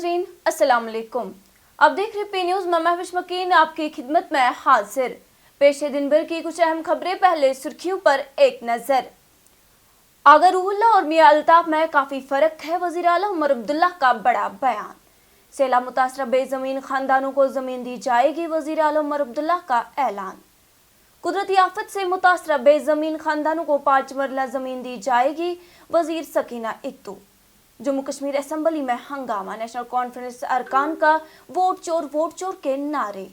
नाजरीन अस्सलाम वालेकुम। आप देख रहे पी न्यूज़, मैं महविश मकीन आपकी खिदमत में हाजिर। पेश है दिन भर की कुछ अहम खबरें। पहले सुर्खियों पर एक नजर। आगा रूहुल्लाह और मियां अल्ताफ में काफी फर्क है, वजीर आला उमर अब्दुल्ला का बड़ा बयान। सैलाब मुतासरा बेजमीन खानदानों को जमीन दी जाएगी, वजीर आला उमर अब्दुल्ला का ऐलान। कुदरती आफत से मुतासरा बेजमीन खानदानों को 5 मरला जमीन दी जाएगी, वजीर सकीना इत्तू। जम्मू कश्मीर असेंबली में हंगामा, नेशनल कॉन्फ्रेंस अरकान का वोट चोर के नारे।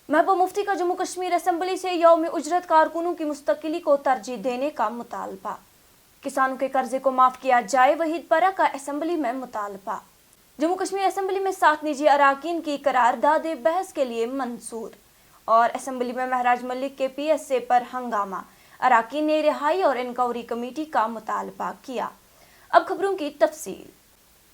महबूब मुफ्ती का जम्मू कश्मीर असेंबली से यौम उजरत कारकुनों की मुस्तकिली को तरजीह देने का मुतालबा। किसानों के कर्जे को माफ किया जाए, वहीद परा का असेंबली में मुतालबा। जम्मू कश्मीर असेंबली में 7 निजी अराकीन की करारदाद बहस के लिए मंजूर। और असेंबली में महराज मलिक के PSA पर हंगामा, अराकीन ने रिहाई और इंक्वायरी कमेटी का मुतालबा किया। अब खबरों की तफसील।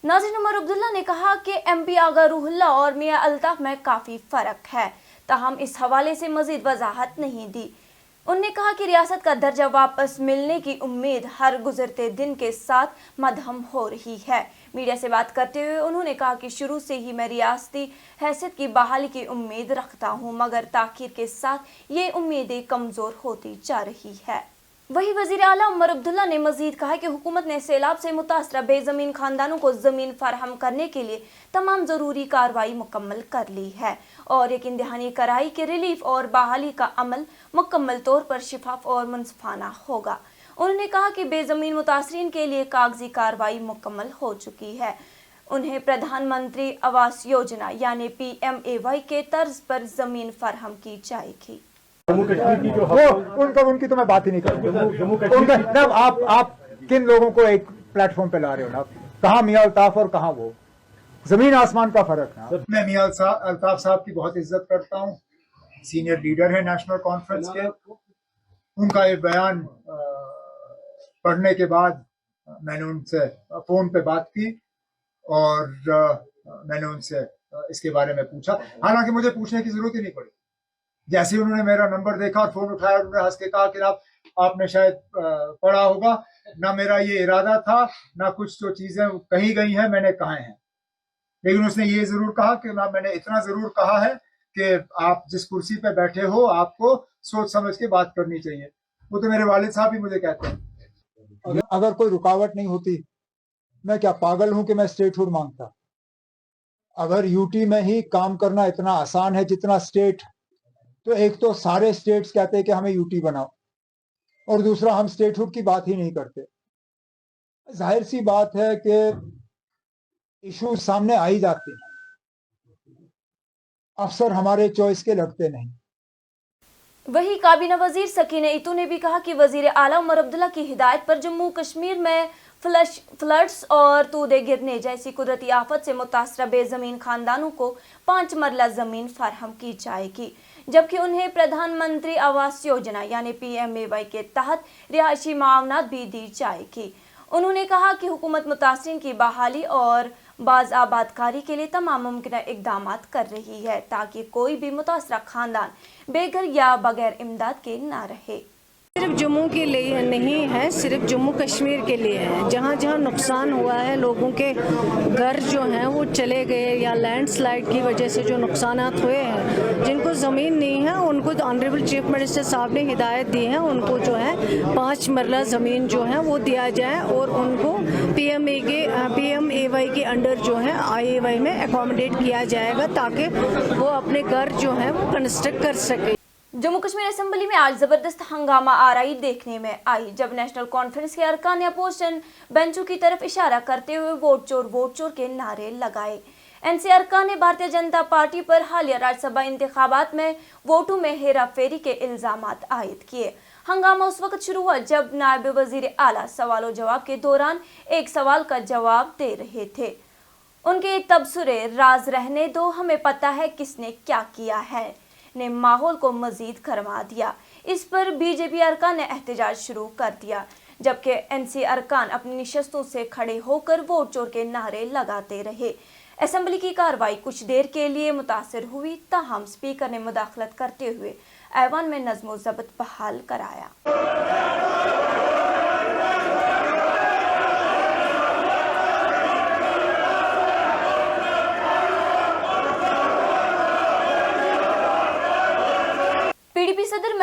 नाज़रीन, उमर अब्दुल्ला ने कहा कि MP आगा रूहुल्लाह और मियां अल्ताफ में काफ़ी फ़र्क है, ताहम इस हवाले से मज़ीद वजाहत नहीं दी। उन्होंने कहा कि रियासत का दर्जा वापस मिलने की उम्मीद हर गुजरते दिन के साथ मदहम हो रही है। मीडिया से बात करते हुए उन्होंने कहा कि शुरू से ही मैं रियासती हैसियत की बहाली की उम्मीद रखता हूँ, मगर ताख़ीर के साथ ये उम्मीदें कमज़ोर होती जा रही है। वही वजीर आला उमर अब्दुल्ला ने मजीद कहा कि हुकूमत ने सैलाब से मुतासरा बेजमीन खानदानों को जमीन फराहम करने के लिए तमाम ज़रूरी कार्रवाई मुकम्मल कर ली है और यकीन दहानी कराई कि रिलीफ और बहाली का अमल मुकम्मल तौर पर शिफाफ और मुनसफाना होगा। उन्होंने कहा कि बेजमीन मुतासरीन के लिए कागजी कार्रवाई मुकम्मल हो चुकी है। उन्हें प्रधानमंत्री आवास योजना यानी PMAY के तर्ज पर जमीन फराहम की जाएगी। जम्मू कश्मीर की जो उनकी तो मैं बात ही नहीं करूंगा। आप किन लोगों को एक प्लेटफॉर्म पे ला रहे हो ना? कहाँ मियां अल्ताफ और कहाँ वो? जमीन आसमान का फर्क ना। मैं मियां अल्ताफ साहब की बहुत इज्जत करता हूँ, सीनियर लीडर है नेशनल कॉन्फ्रेंस के। उनका ये बयान पढ़ने के बाद मैंने उनसे फोन पे बात की और मैंने उनसे इसके बारे में पूछा। हालांकि मुझे पूछने की जरूरत ही नहीं पड़ी। जैसे ही उन्होंने मेरा नंबर देखा और फोन उठाया, उन्होंने हंस के कहा कि आपने शायद पढ़ा होगा, ना मेरा ये इरादा था, ना कुछ जो चीजें कही गई हैं मैंने कहा है। लेकिन उसने ये जरूर कहा कि मैंने इतना जरूर कहा है कि आप जिस कुर्सी पे बैठे हो आपको सोच समझ के बात करनी चाहिए। वो तो मेरे वालिद साहब भी मुझे कहते हैं। अगर कोई रुकावट नहीं होती, मैं क्या पागल हूं कि मैं स्टेटहुड मांगता? अगर UT में ही काम करना इतना आसान है जितना स्टेट, तो एक तो सारे स्टेट्स कहते हैं कि हमें UT बनाओ, और दूसरा हम स्टेटहुड की बात ही नहीं करते। जाहिर सी बात है कि इशू सामने आ ही जाते हैं, अफसर हमारे चॉइस के लगते नहीं। वही काबीना वजीर सकीना इत्तू ने भी कहा कि वजीर आला उमर अब्दुल्ला की हिदायत पर जम्मू कश्मीर में फ्लड्स और तूदे गिरने जैसी कुदरती आफत से मुतासरा बेजमीन खानदानों को 5 मरला जमीन फराहम की जाएगी, जबकि उन्हें प्रधानमंत्री आवास योजना यानी PMAY के तहत रिहायशी मावनात भी दी जाएगी। उन्होंने कहा कि हुकूमत मुतासरीन की बहाली और बाज़-आबादकारी के लिए तमाम मुमकिन इक़दामात कर रही है ताकि कोई भी मुतासरा खानदान बेघर या बगैर इमदाद के ना रहे। सिर्फ जम्मू के लिए नहीं है, सिर्फ जम्मू कश्मीर के लिए है। जहाँ जहाँ नुकसान हुआ है, लोगों के घर जो हैं वो चले गए या लैंडस्लाइड की वजह से जो नुकसानात हुए हैं, जिनको ज़मीन नहीं है उनको ऑनरेबल चीफ मिनिस्टर साहब ने हिदायत दी है उनको जो है 5 मरला ज़मीन जो है वो दिया जाए और उनको PMAY के अंडर जो है IAY में एकोमोडेट किया जाएगा ताकि वो अपने घर जो है वो कंस्ट्रक्ट कर सके। जम्मू कश्मीर असेंबली में आज जबरदस्त हंगामा आराई देखने में आई, जब नेशनल कॉन्फ्रेंस के अरकान ने अपोजिशन बेंचों की तरफ इशारा करते हुए वोट चोर के नारे लगाए। NC अरकान ने भारतीय जनता पार्टी पर हालिया राज्यसभा इंतखाबात में वोटों में हेरा फेरी के इल्जामात आयद किए। हंगामा उस वक्त शुरू हुआ जब नायब वजीर आला सवाल जवाब के दौरान एक सवाल का जवाब दे रहे थे। उनके तबसरे राज रहने दो, हमें पता है किसने क्या किया है ने माहौल को मजीद गरमा दिया। इस पर BJP अरकान ने एहतजाज शुरू कर दिया, जबकि NC अरकान अपनी निशस्तों से खड़े होकर वोट चोर के नारे लगाते रहे। असेंबली की कार्रवाई कुछ देर के लिए मुतासर हुई, ताहम स्पीकर ने मुदाखलत करते हुए ऐवान में नज़्म व ज़ब्त बहाल कराया।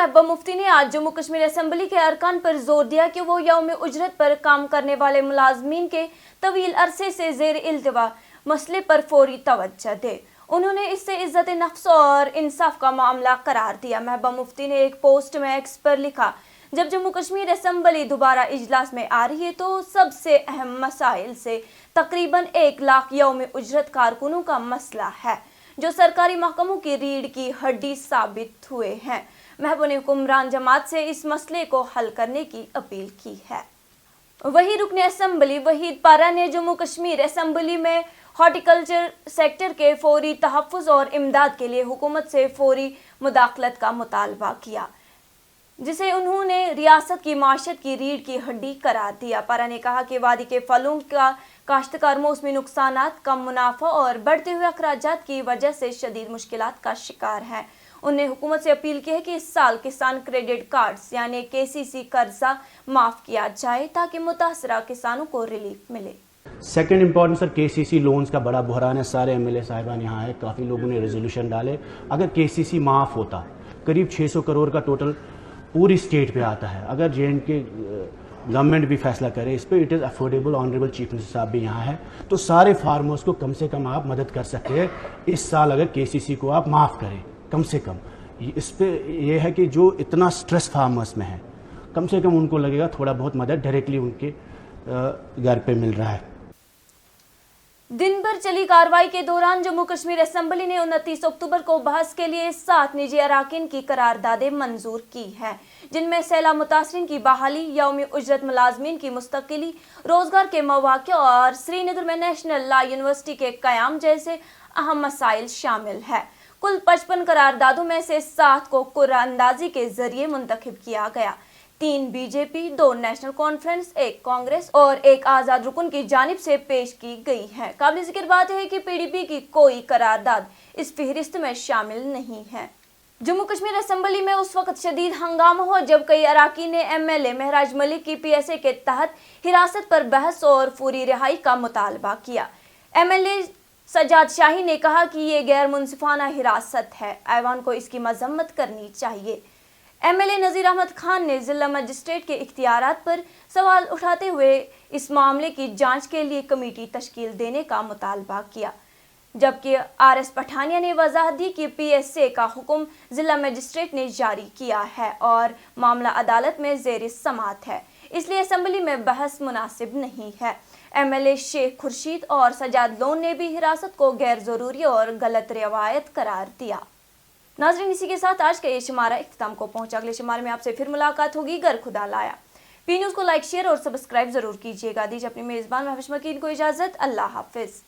महबूबा मुफ्ती ने आज जम्मू कश्मीर असेंबली के अरकान पर जोर दिया कि वो यौम उजरत पर काम करने वाले मुलाजमीन के तवील अरसे से जेर इल्तिवा मसले पर फौरी तवज्जो दे। उन्होंने इससे इज्जत नफ्स और इंसाफ का मामला करार दिया। महबूबा मुफ्ती ने एक पोस्ट में एक्स पर लिखा, जब जम्मू कश्मीर असेंबली दोबारा इजलास में आ रही है तो सबसे अहम मसाइल से तकरीबन 1 लाख यौम उजरत कारकुनों का मसला है जो सरकारी महकमों की रीढ़ की हड्डी साबित हुए हैं। महबूबा ने हुक्मरान जमात से इस मसले को हल करने की अपील की है। वही रुकने असेंबली वहीद पारा ने जम्मू कश्मीर असेंबली में हॉर्टिकल्चर सेक्टर के फौरी तहफ़्फ़ुज़ और इमदाद के लिए हुकूमत से फौरी मुदाखलत का मुतालबा किया, जिसे उन्होंने रियासत की माशत की रीढ़ की हड्डी करार दिया। पारा ने कहा कि वादी के फलों का काश्तकार मौसमी नुकसानात, कम मुनाफा और बढ़ते हुए अखराजात की वजह से शदीद मुश्किलात का शिकार हैं। उन्होंने हुकूमत से अपील की है कि इस साल किसान क्रेडिट कार्ड्स यानी KCC कर्जा माफ़ किया जाए ताकि मुतासरा किसानों को रिलीफ मिले। Second important sir KCC loans का बड़ा बहरान है। सारे MLA साहिबान यहाँ है, काफ़ी लोगों ने रेजोल्यूशन डाले। अगर KCC माफ़ होता करीब 600 करोड़ का टोटल पूरी स्टेट पे आता है। अगर JNK गवर्नमेंट भी फैसला करे इस पर, it is affordable. Honourable chief minister साहब भी यहाँ है, तो सारे फार्मर्स को कम से कम आप मदद कर सकते हैं। इस साल अगर KCC को आप माफ़ करें कम से कम, इस पे ये है कि जो इतना स्ट्रेस फार्मर्स में है कम से कम उनको लगेगा थोड़ा बहुत मदद डायरेक्टली उनके घर पे मिल रहा है। दिन भर चली कार्रवाई के दौरान जम्मू कश्मीर असेंबली ने 29 अक्टूबर को बहस के लिए 7 निजी अराकीन की करारदादें मंजूर की हैं, जिनमें सैलाब मुतासरीन की बहाली, यौम उजरत मुलाजमीन की मुस्तकिली, रोजगार के मौके और श्रीनगर में नेशनल लॉ यूनिवर्सिटी के क़याम जैसे अहम मसाइल शामिल है। कुल 55 करारदादों में से 7 को कुरानंदाजी के जरिए मुंतखब किया गया। 3 BJP, 2 नेशनल कॉन्फ्रेंस, 1 कांग्रेस और 1 आज़ाद रुकन की जानिब से पेश की गई है। काबिल जिक्र बात है कि PDP की कोई करारदाद इस फहरिस्त में शामिल नहीं है। जम्मू कश्मीर असेंबली में उस वक्त शदीद हंगामा हुआ जब कई अराकीन ने MLA महराज मलिक की PSA के तहत हिरासत पर बहस और फौरी रिहाई का मुतालबा किया। MLA सजाद शाही ने कहा कि ये गैर मुनसिफाना हिरासत है, ऐवान को इसकी मजम्मत करनी चाहिए। MLA नज़ीर अहमद खान ने जिला मजिस्ट्रेट के इख्तियारात पर सवाल उठाते हुए इस मामले की जांच के लिए कमेटी तश्कील देने का मुतालबा किया, जबकि RS पठानिया ने वजाहत दी कि PSA का हुक्म जिला मजिस्ट्रेट ने जारी किया है और मामला अदालत में ज़ेर समाअत है, इसलिए असेंबली में बहस मुनासिब नहीं है। MLA शेख खुर्शीद और सजाद लोन ने भी हिरासत को गैर ज़रूरी और गलत रवायत करार दिया। नाज़रीन, इसी के साथ आज का ये शुमारा इख्तिताम को पहुंचा। अगले शुमारे में आपसे फिर मुलाकात होगी, गर खुदा लाया। P न्यूज़ को लाइक, शेयर और सब्सक्राइब जरूर कीजिएगा। दीजिए अपनी मेज़बान महबूबा मुफ्ती को इजाज़त। अल्लाह हाफिज़।